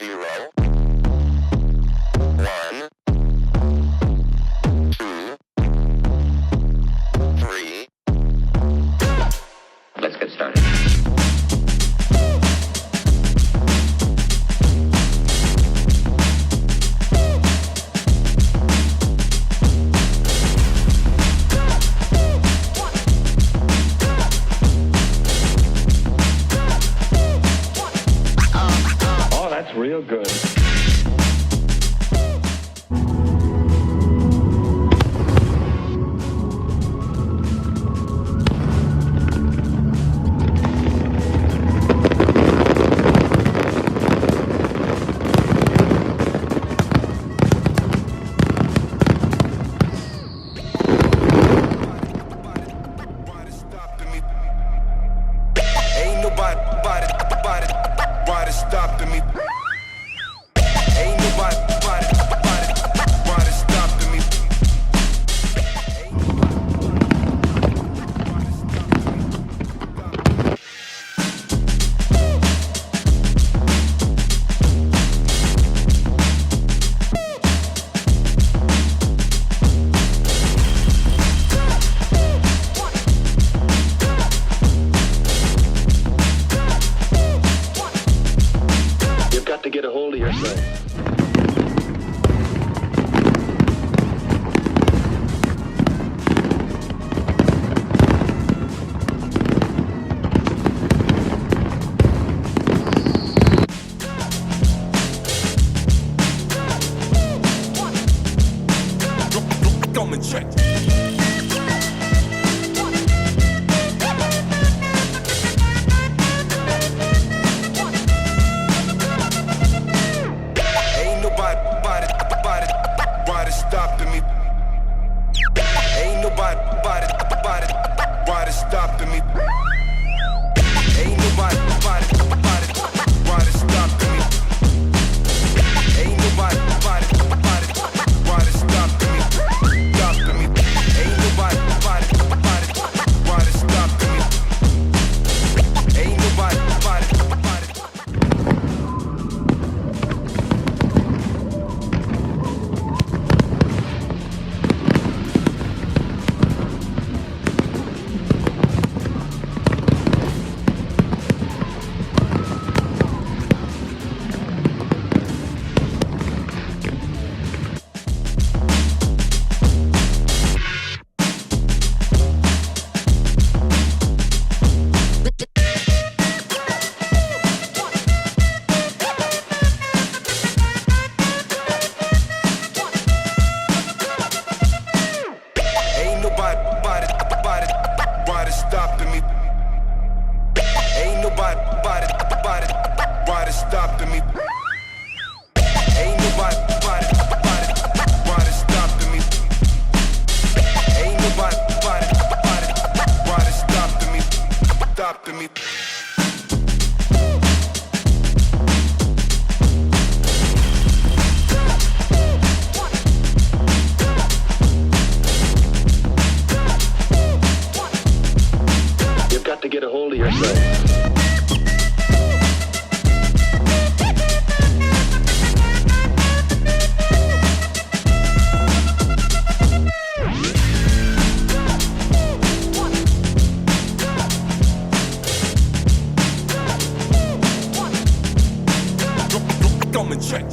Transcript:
0, 1, 2, 3. Let's get started. Oh, that's real good. Ain't nobody stopping me. Ain't nobody stopping me. You've got to get a hold of yourself. Come and check. Ain't nobody stopping me. Ain't nobody stopping me. Ain't nobody stopping me. Ain't nobody stopping me. Stopping me. Ain't nobody stopping me. Ain't nobody. Ain't nobody stopping me. Ain't nobody stopping me. Ain't nobody stopping me. Ain't nobody stopping me. You've got to get a hold of yourself. Come and check.